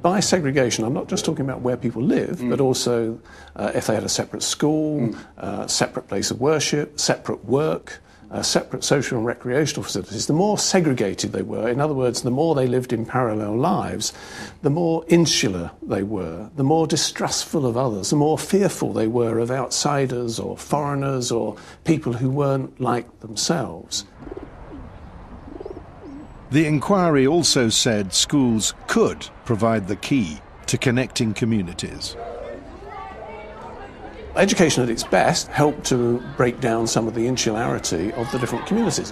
By segregation, I'm not just talking about where people live, but also if they had a separate school, separate place of worship, separate work, separate social and recreational facilities. The more segregated they were, in other words, the more they lived in parallel lives, the more insular they were, the more distrustful of others, the more fearful they were of outsiders or foreigners or people who weren't like themselves. The inquiry also said schools could provide the key to connecting communities. Education at its best helped to break down some of the insularity of the different communities.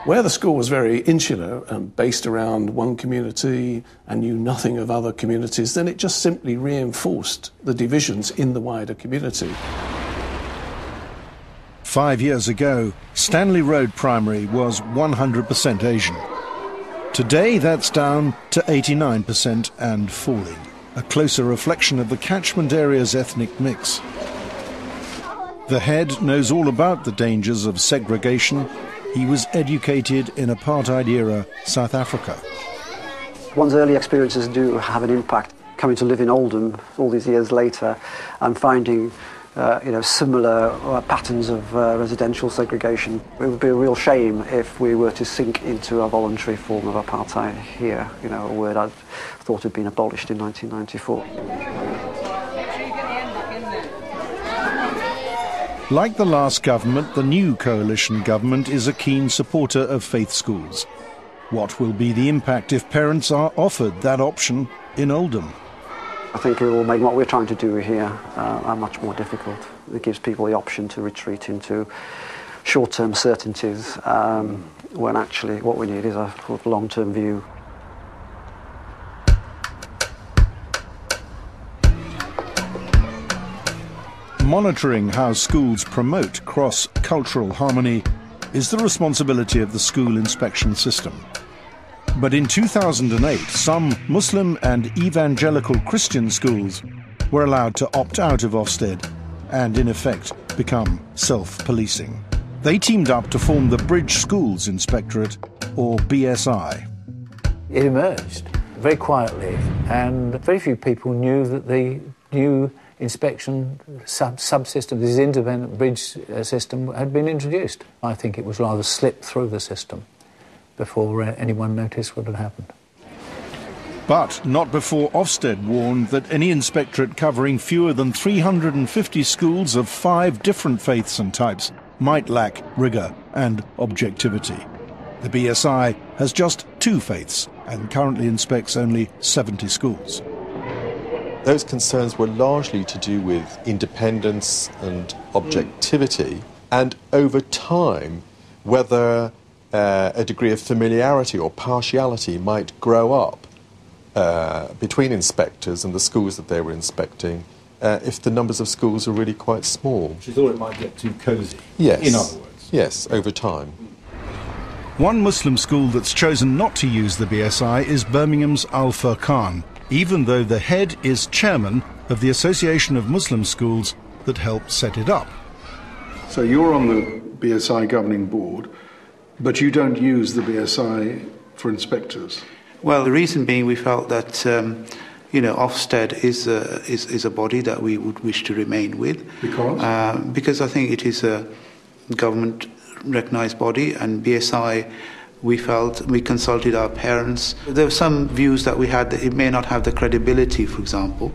Where the school was very insular and based around one community and knew nothing of other communities, then it just simply reinforced the divisions in the wider community. 5 years ago, Stanley Road Primary was 100% Asian. Today that's down to 89% and falling, a closer reflection of the catchment area's ethnic mix. The head knows all about the dangers of segregation. He was educated in apartheid-era South Africa. One's early experiences do have an impact. Coming to live in Oldham all these years later and finding similar patterns of residential segregation. It would be a real shame if we were to sink into a voluntary form of apartheid here, a word I thought had been abolished in 1994. Like the last government, the new coalition government is a keen supporter of faith schools. What will be the impact if parents are offered that option in Oldham? I think it will make what we're trying to do here much more difficult. It gives people the option to retreat into short-term certainties when actually what we need is a long-term view. Monitoring how schools promote cross-cultural harmony is the responsibility of the school inspection system. But in 2008, some Muslim and evangelical Christian schools were allowed to opt out of Ofsted and, in effect, become self-policing. They teamed up to form the Bridge Schools Inspectorate, or BSI. It emerged very quietly, and very few people knew that the new inspection subsystem, this independent bridge system, had been introduced. I think it was rather slipped through the system before anyone noticed what had happened. But not before Ofsted warned that any inspectorate covering fewer than 350 schools of 5 different faiths and types might lack rigour and objectivity. The BSI has just 2 faiths and currently inspects only 70 schools. Those concerns were largely to do with independence and objectivity, and over time, whether a degree of familiarity or partiality might grow up between inspectors and the schools that they were inspecting if the numbers of schools are really quite small. She thought it might get too cosy, yes. In other words. Yes, over time. One Muslim school that's chosen not to use the BSI is Birmingham's Al Furqan, even though the head is chairman of the Association of Muslim Schools that helped set it up. So you're on the BSI governing board, but you don't use the BSI for inspectors? Well, the reason being we felt that, Ofsted is a body that we would wish to remain with. Because? Because I think it is a government-recognised body, and BSI, we consulted our parents. There were some views that we had that it may not have the credibility, for example.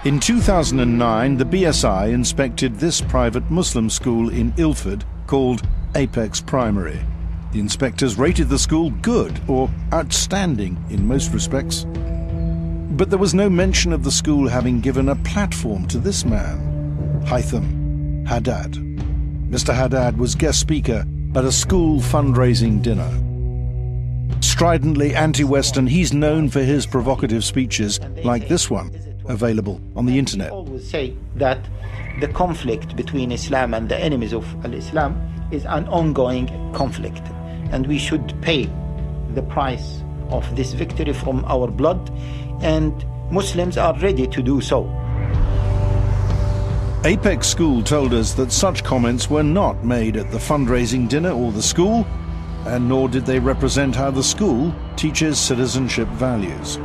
In 2009, the BSI inspected this private Muslim school in Ilford called Apex Primary. The inspectors rated the school good or outstanding in most respects. But there was no mention of the school having given a platform to this man, Haitham Haddad. Mr. Haddad was guest speaker at a school fundraising dinner. Stridently anti-Western, he's known for his provocative speeches like this one, available on the internet. I always say that the conflict between Islam and the enemies of Islam is an ongoing conflict, and we should pay the price of this victory from our blood, and Muslims are ready to do so. Apex School told us that such comments were not made at the fundraising dinner or the school, and nor did they represent how the school teaches citizenship values.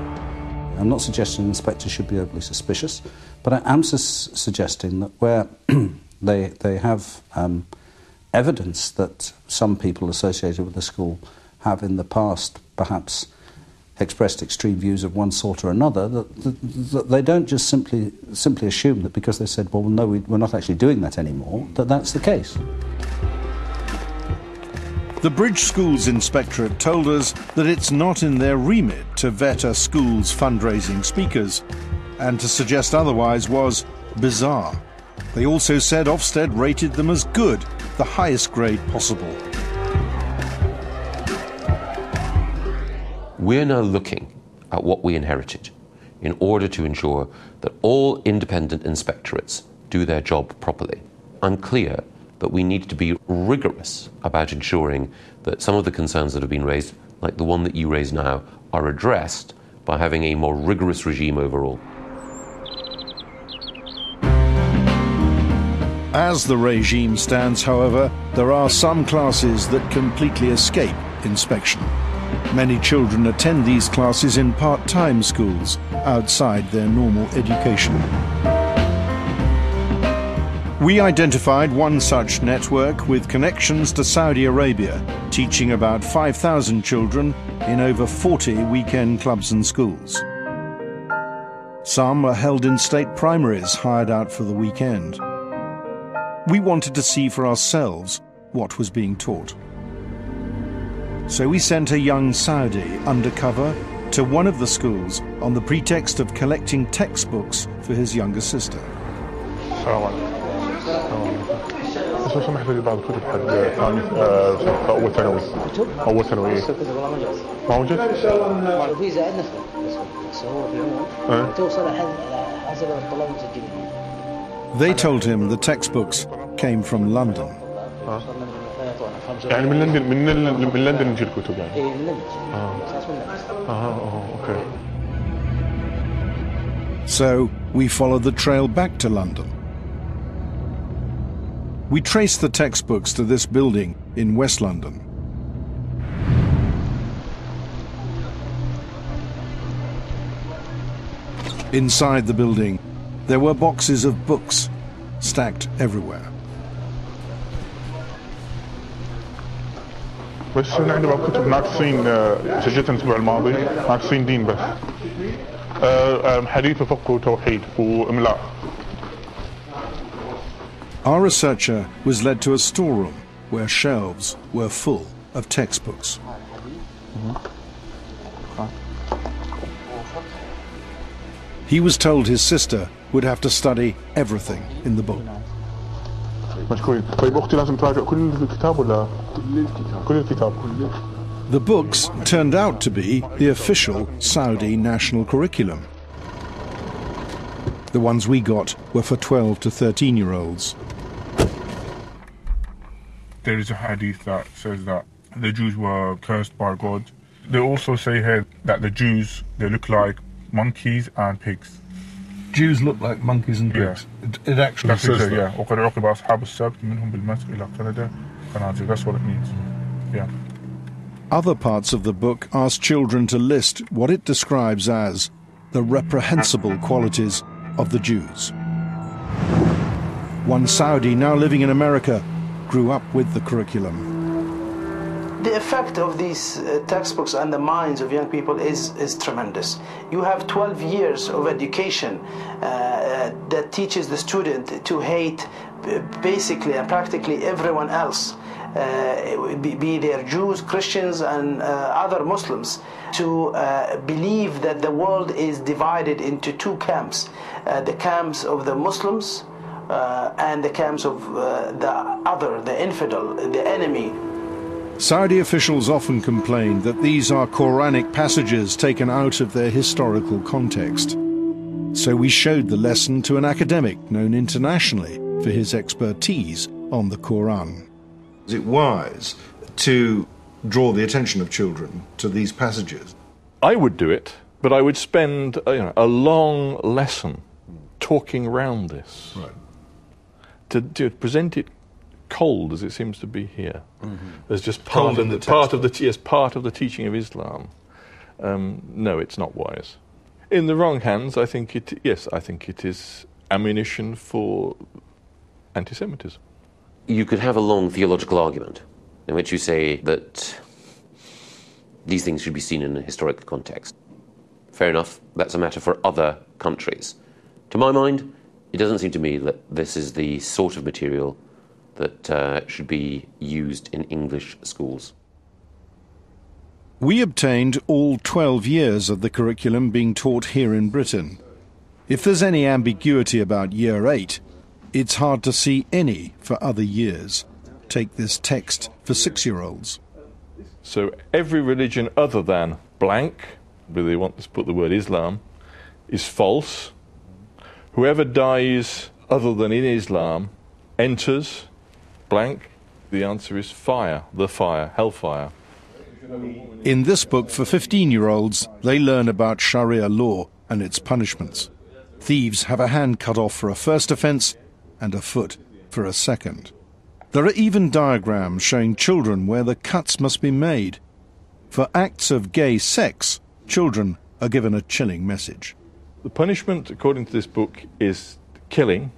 I'm not suggesting inspectors should be overly suspicious, but I am suggesting that where they have evidence that some people associated with the school have in the past perhaps expressed extreme views of one sort or another, that they don't just simply assume that because they said, well, no, we're not actually doing that anymore, that's the case. The Bridge Schools Inspectorate told us that it's not in their remit to vet a school's fundraising speakers, and to suggest otherwise was bizarre. They also said Ofsted rated them as good, the highest grade possible. We're now looking at what we inherited in order to ensure that all independent inspectorates do their job properly. I'm clear that we need to be rigorous about ensuring that some of the concerns that have been raised, like the one that you raise now, are addressed by having a more rigorous regime overall. As the regime stands, however, there are some classes that completely escape inspection. Many children attend these classes in part-time schools outside their normal education. We identified one such network with connections to Saudi Arabia, teaching about 5,000 children in over 40 weekend clubs and schools. Some are held in state primaries hired out for the weekend. We wanted to see for ourselves what was being taught. So we sent a young Saudi undercover to one of the schools on the pretext of collecting textbooks for his younger sister. لو سمحت لي بعض الكتب حق ثاني أول ثانوي أول ثانوي ما موجود؟ في زائد نسخة بس هو في العموم توصل حسب الطلاب المسجلين. They told him the textbooks came from London. يعني من لندن نجي الكتب يعني. إيه من لندن. أوكي. So we followed the trail back to London. We traced the textbooks to this building in West London. Inside the building, there were boxes of books stacked everywhere. بس عندي بعض كتب ناقصين سجلتها الأسبوع الماضي ناقصين دين بس حديث وفقه وتوحيد وإملاء. Our researcher was led to a storeroom where shelves were full of textbooks. He was told his sister would have to study everything in the book. The books turned out to be the official Saudi national curriculum. The ones we got were for 12 to 13-year-olds. There is a hadith that says that the Jews were cursed by God. They also say here that the Jews, they look like monkeys and pigs. Jews look like monkeys and pigs? Yeah. It actually says that? Yeah. وقد عوقب أصحاب السبت منهم بالمسك إلى قردة خنازير. That's what it means. Yeah. Other parts of the book ask children to list what it describes as the reprehensible qualities of the Jews. One Saudi now living in America grew up with the curriculum. The effect of these textbooks on the minds of young people is tremendous. You have 12 years of education that teaches the student to hate basically and practically everyone else, be they Jews, Christians, and other Muslims, to believe that the world is divided into two camps, the camps of the Muslims and the camps of the other, the infidel, the enemy. Saudi officials often complain that these are Quranic passages taken out of their historical context. So we showed the lesson to an academic known internationally for his expertise on the Quran. Is it wise to draw the attention of children to these passages? I would do it, but I would spend a long lesson talking around this. Right. To present it cold as it seems to be here. As just Cold in the part of the teaching of Islam. No, it's not wise. In the wrong hands, I think it is ammunition for anti-Semitism. You could have a long theological argument in which you say that these things should be seen in a historical context. Fair enough, that's a matter for other countries. To my mind, it doesn't seem to me that this is the sort of material that should be used in English schools. We obtained all 12 years of the curriculum being taught here in Britain. If there's any ambiguity about Year 8, it's hard to see any for other years. Take this text for 6-year-olds. So every religion other than blank, whether they want to put the word Islam, is false. Whoever dies other than in Islam enters blank. The answer is fire, the fire, hellfire. In this book for 15-year-olds, they learn about Sharia law and its punishments. Thieves have a hand cut off for a first offence and a foot for a second. There are even diagrams showing children where the cuts must be made. For acts of gay sex, children are given a chilling message. The punishment, according to this book, is killing,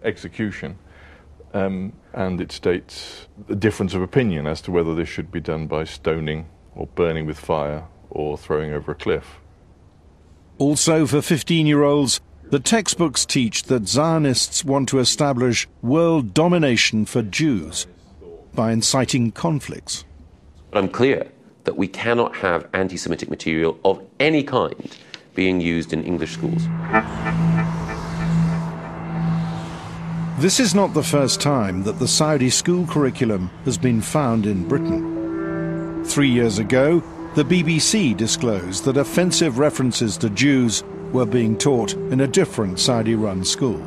execution, and it states a difference of opinion as to whether this should be done by stoning or burning with fire or throwing over a cliff. Also for 15-year-olds, the textbooks teach that Zionists want to establish world domination for Jews by inciting conflicts. But I'm clear that we cannot have anti-Semitic material of any kind being used in English schools. This is not the first time that the Saudi school curriculum has been found in Britain. 3 years ago, the BBC disclosed that offensive references to Jews were being taught in a different Saudi-run school.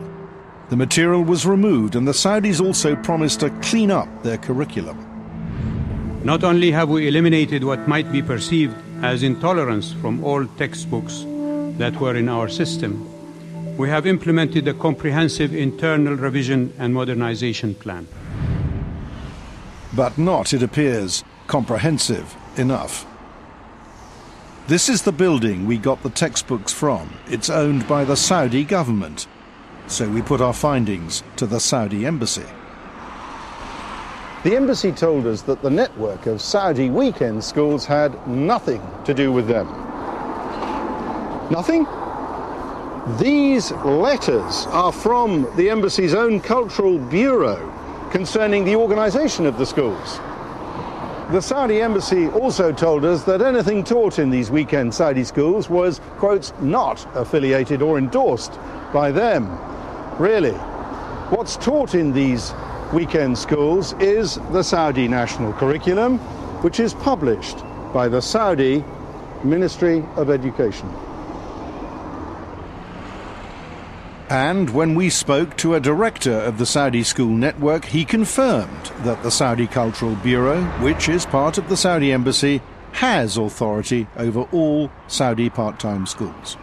The material was removed, and the Saudis also promised to clean up their curriculum. Not only have we eliminated what might be perceived as intolerance from all textbooks that were in our system, we have implemented a comprehensive internal revision and modernization plan. But not, it appears, comprehensive enough. This is the building we got the textbooks from. It's owned by the Saudi government. So we put our findings to the Saudi embassy. The embassy told us that the network of Saudi weekend schools had nothing to do with them. Nothing? These letters are from the embassy's own cultural bureau concerning the organization of the schools. The Saudi embassy also told us that anything taught in these weekend Saudi schools was, quotes, not affiliated or endorsed by them. Really, what's taught in these weekend schools is the Saudi national curriculum, which is published by the Saudi Ministry of Education. And when we spoke to a director of the Saudi school network, he confirmed that the Saudi Cultural Bureau, which is part of the Saudi embassy, has authority over all Saudi part-time schools.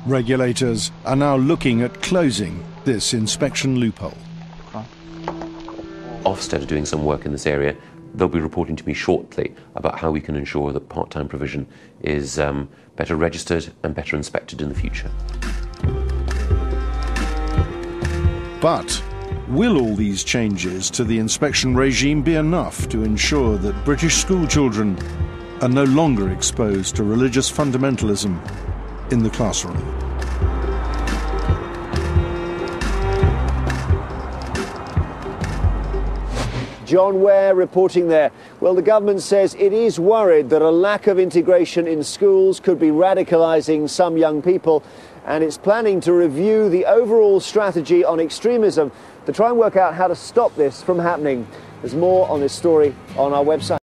Regulators are now looking at closing this inspection loophole. Ofsted are doing some work in this area. They'll be reporting to me shortly about how we can ensure that part-time provision is better registered and better inspected in the future. But will all these changes to the inspection regime be enough to ensure that British school children are no longer exposed to religious fundamentalism in the classroom? John Ware reporting there. Well, the government says it is worried that a lack of integration in schools could be radicalising some young people, and it's planning to review the overall strategy on extremism to try and work out how to stop this from happening. There's more on this story on our website.